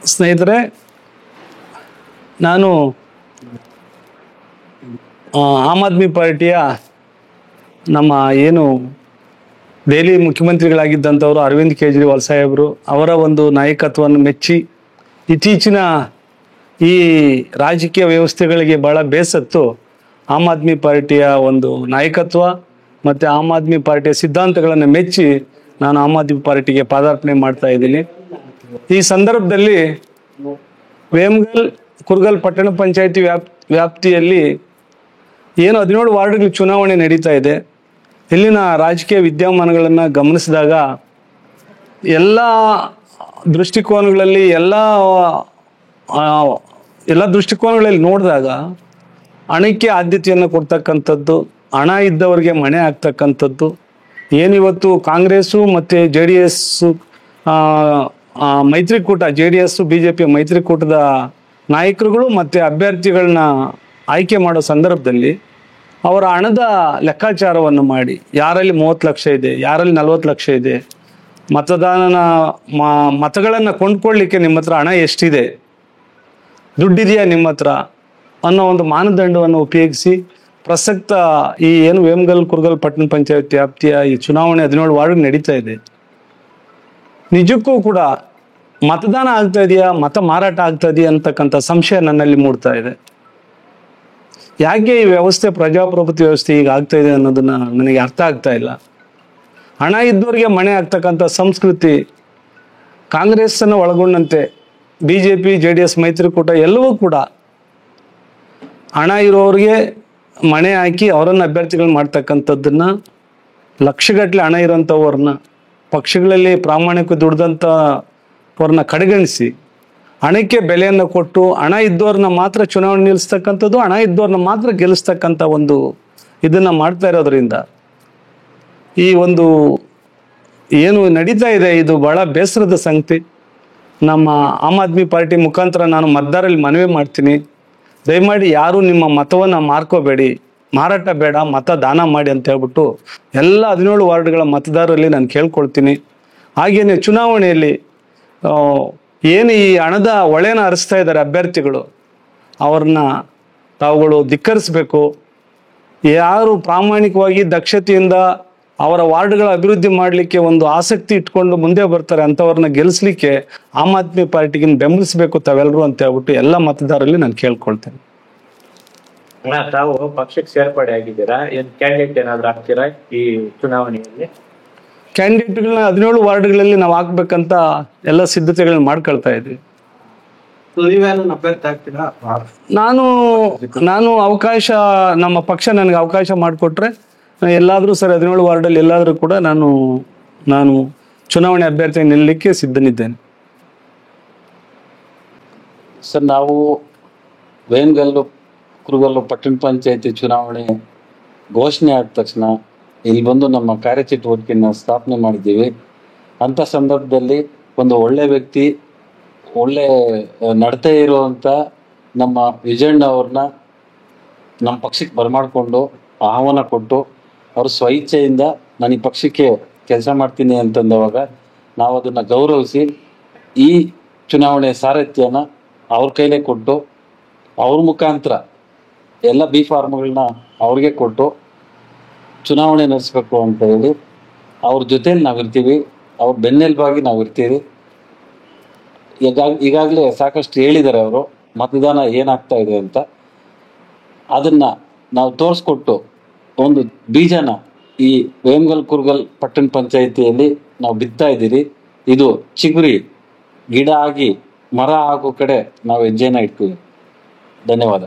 ಸ್ನೇಹಿತರೆ, ನಾನು ಆಮ್ ಆದ್ಮಿ ಪಾರ್ಟಿಯ ನಮ್ಮ ಏನು ದೆಹಲಿ ಮುಖ್ಯಮಂತ್ರಿಗಳಾಗಿದ್ದಂಥವರು ಅರವಿಂದ್ ಕೇಜ್ರಿವಾಲ್ ಸಾಹೇಬರು ಅವರ ಒಂದು ನಾಯಕತ್ವವನ್ನು ಮೆಚ್ಚಿ ಇತ್ತೀಚಿನ ಈ ರಾಜಕೀಯ ವ್ಯವಸ್ಥೆಗಳಿಗೆ ಭಾಳ ಬೇಸತ್ತು ಆಮ್ ಆದ್ಮಿ ಪಾರ್ಟಿಯ ಒಂದು ನಾಯಕತ್ವ ಮತ್ತು ಆಮ್ ಆದ್ಮಿ ಪಾರ್ಟಿಯ ಸಿದ್ಧಾಂತಗಳನ್ನು ಮೆಚ್ಚಿ ನಾನು ಆಮ್ ಆದ್ಮಿ ಪಾರ್ಟಿಗೆ ಪಾದಾರ್ಪಣೆ ಮಾಡ್ತಾ ಇದ್ದೀನಿ. ಈ ಸಂದರ್ಭದಲ್ಲಿ ವೇಮಗಲ್ ಕುರ್ಗಲ್ ಪಟ್ಟಣ ಪಂಚಾಯಿತಿ ವ್ಯಾಪ್ತಿಯಲ್ಲಿ ಏನು 17 ವಾರ್ಡ್ಗಳ ಚುನಾವಣೆ ನಡೀತಾ ಇದೆ. ಇಲ್ಲಿನ ರಾಜಕೀಯ ವಿದ್ಯಮಾನಗಳನ್ನು ಗಮನಿಸಿದಾಗ ಎಲ್ಲ ದೃಷ್ಟಿಕೋನಗಳಲ್ಲಿ ಎಲ್ಲ ದೃಷ್ಟಿಕೋನಗಳಲ್ಲಿ ನೋಡಿದಾಗ ಹಣಕ್ಕೆ ಆದ್ಯತೆಯನ್ನು ಕೊಡ್ತಕ್ಕಂಥದ್ದು, ಹಣ ಇದ್ದವರಿಗೆ ಮಣೆ ಆಗ್ತಕ್ಕಂಥದ್ದು, ಏನಿವತ್ತು ಕಾಂಗ್ರೆಸ್ಸು ಮತ್ತು JDS ಮೈತ್ರಿಕೂಟ JDS BJP ಮೈತ್ರಿಕೂಟದ ನಾಯಕರುಗಳು ಮತ್ತು ಅಭ್ಯರ್ಥಿಗಳನ್ನ ಆಯ್ಕೆ ಮಾಡೋ ಸಂದರ್ಭದಲ್ಲಿ ಅವರ ಹಣದ ಲೆಕ್ಕಾಚಾರವನ್ನು ಮಾಡಿ ಯಾರಲ್ಲಿ 30 ಲಕ್ಷ ಇದೆ, ಯಾರಲ್ಲಿ 40 ಲಕ್ಷ ಇದೆ, ಮತಗಳನ್ನು ಕೊಂಡ್ಕೊಳ್ಳಿಕ್ಕೆ ನಿಮ್ಮ ಹತ್ರ ಹಣ ಎಷ್ಟಿದೆ, ದುಡ್ಡಿದೆಯಾ ನಿಮ್ಮ ಹತ್ರ ಅನ್ನೋ ಒಂದು ಮಾನದಂಡವನ್ನು ಉಪಯೋಗಿಸಿ ಪ್ರಸಕ್ತ ಈ ಏನು ವೇಮಗಲ್ ಕುರ್ಗಲ್ ಪಟ್ಟಣ ಪಂಚಾಯತ್ ವ್ಯಾಪ್ತಿಯ ಈ ಚುನಾವಣೆ 17 ವಾರ್ಡ್ ನಡೀತಾ ಇದೆ. ನಿಜಕ್ಕೂ ಕೂಡ ಮತದಾನ ಆಗ್ತಾ ಇದೆಯಾ, ಮತ ಮಾರಾಟ ಆಗ್ತಾ ಇದೆಯಾ ಅಂತಕ್ಕಂಥ ಸಂಶಯ ನನ್ನಲ್ಲಿ ಮೂಡ್ತಾ ಇದೆ. ಯಾಕೆ ಈ ವ್ಯವಸ್ಥೆ ಪ್ರಜಾಪ್ರಭುತ್ವ ವ್ಯವಸ್ಥೆ ಈಗ ಆಗ್ತಾ ಇದೆ ಅನ್ನೋದನ್ನ ನನಗೆ ಅರ್ಥ ಆಗ್ತಾ ಇಲ್ಲ. ಹಣ ಇದ್ದವರಿಗೆ ಮಣೆ ಆಗ್ತಕ್ಕಂಥ ಸಂಸ್ಕೃತಿ ಕಾಂಗ್ರೆಸ್ಸನ್ನು ಒಳಗೊಂಡಂತೆ BJP JDS ಮೈತ್ರಿಕೂಟ ಎಲ್ಲವೂ ಕೂಡ ಹಣ ಇರೋರಿಗೆ ಮಣೆ ಹಾಕಿ ಅವರನ್ನು ಅಭ್ಯರ್ಥಿಗಳು ಮಾಡ್ತಕ್ಕಂಥದ್ದನ್ನ, ಲಕ್ಷಗಟ್ಟಲೆ ಹಣ ಇರೋಂಥವ್ರನ್ನ ಪಕ್ಷಗಳಲ್ಲಿ ಪ್ರಾಮಾಣಿಕ ದುಡ್ದಂಥವ್ರನ್ನ ಕಡೆಗಣಿಸಿ ಹಣಕ್ಕೆ ಬೆಲೆಯನ್ನು ಕೊಟ್ಟು ಹಣ ಇದ್ದವ್ರನ್ನ ಮಾತ್ರ ಚುನಾವಣೆ ನಿಲ್ಲಿಸ್ತಕ್ಕಂಥದ್ದು, ಹಣ ಇದ್ದವ್ರನ್ನ ಮಾತ್ರ ಗೆಲ್ಲಿಸ್ತಕ್ಕಂಥ ಒಂದು ಇದನ್ನು ಮಾಡ್ತಾ ಇರೋದ್ರಿಂದ ಈ ಒಂದು ಏನು ನಡೀತಾ ಇದೆ ಇದು ಭಾಳ ಬೇಸರದ ಸಂಗತಿ. ನಮ್ಮ ಆಮ್ ಆದ್ಮಿ ಪಾರ್ಟಿ ಮುಖಾಂತರ ನಾನು ಮತದಾರರಲ್ಲಿ ಮನವಿ ಮಾಡ್ತೀನಿ, ದಯಮಾಡಿ ಯಾರು ನಿಮ್ಮ ಮತವನ್ನು ಮಾರ್ಕೋಬೇಡಿ, ಮಾರಾಟ ಬೇಡ, ಮತ ದಾನ ಮಾಡಿ ಅಂತ ಹೇಳ್ಬಿಟ್ಟು ಎಲ್ಲ 17 ವಾರ್ಡ್ಗಳ ಮತದಾರರಲ್ಲಿ ನಾನು ಕೇಳ್ಕೊಳ್ತೀನಿ. ಹಾಗೆಯೇ ಚುನಾವಣೆಯಲ್ಲಿ ಏನು ಈ ಹಣದ ಒಳೆನ ಹರಿಸ್ತಾ ಇದ್ದಾರೆ ಅಭ್ಯರ್ಥಿಗಳು, ಅವ್ರನ್ನ ತಾವುಗಳು ಧಿಕ್ಕರಿಸಬೇಕು. ಯಾರು ಪ್ರಾಮಾಣಿಕವಾಗಿ ದಕ್ಷತೆಯಿಂದ ಅವರ ವಾರ್ಡ್ಗಳ ಅಭಿವೃದ್ಧಿ ಮಾಡಲಿಕ್ಕೆ ಒಂದು ಆಸಕ್ತಿ ಇಟ್ಕೊಂಡು ಮುಂದೆ ಬರ್ತಾರೆ ಅಂಥವ್ರನ್ನ ಗೆಲ್ಲಿಸ್ಲಿಕ್ಕೆ ಆಮ್ ಆದ್ಮಿ ಪಾರ್ಟಿಗೆ ಬೆಂಬಲಿಸಬೇಕು ತಾವೆಲ್ಲರೂ ಅಂತ ಹೇಳ್ಬಿಟ್ಟು ಎಲ್ಲ ಮತದಾರರಲ್ಲಿ ನಾನು ಕೇಳ್ಕೊಳ್ತೇನೆ. ತಾವು ಪಕ್ಷಕ್ಕೆ ಸೇರ್ಪಡೆ ಆಗಿದ್ದೀರಾ, ಏನ್ ಕ್ಯಾಂಡಿಡೇಟ್ ಏನಾದ್ರು ಆಗ್ತೀರಾ ಈ ಚುನಾವಣೆಯಲ್ಲಿ? ಕ್ಯಾಂಡಿಡೇಟ್ಗಳನ್ನ 17 ವಾರ್ಡ್ಗಳಲ್ಲಿ ನಾವು ಹಾಕ್ಬೇಕಂತ ಎಲ್ಲ ಸಿದ್ಧತೆಗಳನ್ನ ಮಾಡ್ಕೊಳ್ತಾ ಇದ್ವಿ. ನಾನು ಅವಕಾಶ, ನಮ್ಮ ಪಕ್ಷ ನನಗೆ ಅವಕಾಶ ಮಾಡಿಕೊಟ್ರೆ ಎಲ್ಲಾದರೂ ಸರ್ 17 ವಾರ್ಡಲ್ಲಿ ಎಲ್ಲಾದರೂ ಕೂಡ ನಾನು ಚುನಾವಣೆ ಅಭ್ಯರ್ಥಿ ನಿಲ್ಲಲಿಕ್ಕೆ ಸಿದ್ಧನಿದ್ದೇನೆ. ಸರ್, ನಾವು ವೇಮಗಲ್ಲು ಕುರುಗಲ್ಲು ಪಟ್ಟಣ ಪಂಚಾಯತಿ ಚುನಾವಣೆ ಘೋಷಣೆ ಆದ ತಕ್ಷಣ ಇಲ್ಲಿ ಬಂದು ನಮ್ಮ ಕಾರ್ಯಚಟುವಟಿಕೆಯನ್ನು ಸ್ಥಾಪನೆ ಮಾಡಿದ್ದೀವಿ. ಅಂಥ ಸಂದರ್ಭದಲ್ಲಿ ಒಂದು ಒಳ್ಳೆ ವ್ಯಕ್ತಿ, ಒಳ್ಳೆ ನಡತೆ ಇರುವಂಥ ನಮ್ಮ ವಿಜಯಣ್ಣ ಅವ್ರನ್ನ ನಮ್ಮ ಪಕ್ಷಕ್ಕೆ ಬರಮಾಡಿಕೊಂಡು ಆಹ್ವಾನ ಕೊಟ್ಟು ಅವರು ಸ್ವಇಚ್ಛೆಯಿಂದ ನಾನು ಈ ಪಕ್ಷಕ್ಕೆ ಕೆಲಸ ಮಾಡ್ತೀನಿ ಅಂತಂದವಾಗ ನಾವು ಅದನ್ನು ಗೌರವಿಸಿ ಈ ಚುನಾವಣೆ ಸಾರಥ್ಯನ ಅವ್ರ ಕೈಲೇ ಕೊಟ್ಟು ಅವ್ರ ಮುಖಾಂತರ ಎಲ್ಲ ಬಿ ಫಾರ್ಮ್ಗಳನ್ನ ಅವ್ರಿಗೆ ಕೊಟ್ಟು ಚುನಾವಣೆ ನಡೆಸಬೇಕು ಅಂತ ಹೇಳಿ ಅವ್ರ ಜೊತೆಲಿ ನಾವಿರ್ತೀವಿ, ಅವ್ರ ಬೆನ್ನೆಲುಬಾಗಿ ನಾವಿರ್ತೀವಿ. ಈಗಾಗಲೇ ಸಾಕಷ್ಟು ಹೇಳಿದ್ದಾರೆ ಅವರು ಮತದಾನ ಏನಾಗ್ತಾ ಇದೆ ಅಂತ. ಅದನ್ನು ನಾವು ತೋರಿಸ್ಕೊಟ್ಟು ಒಂದು ಬೀಜನ ಈ ವೇಮಗಲ್ ಕುರ್ಗಲ್ ಪಟ್ಟಣ ಪಂಚಾಯಿತಿಯಲ್ಲಿ ನಾವು ಬಿತ್ತಾ ಇದ್ದೀರಿ. ಇದು ಚಿಗುರಿ ಗಿಡ ಆಗಿ ಮರ ಆಗೋ ಕಡೆ ನಾವು ಹೆಜ್ಜೆನ ಇಡ್ತೀವಿ. ಧನ್ಯವಾದ.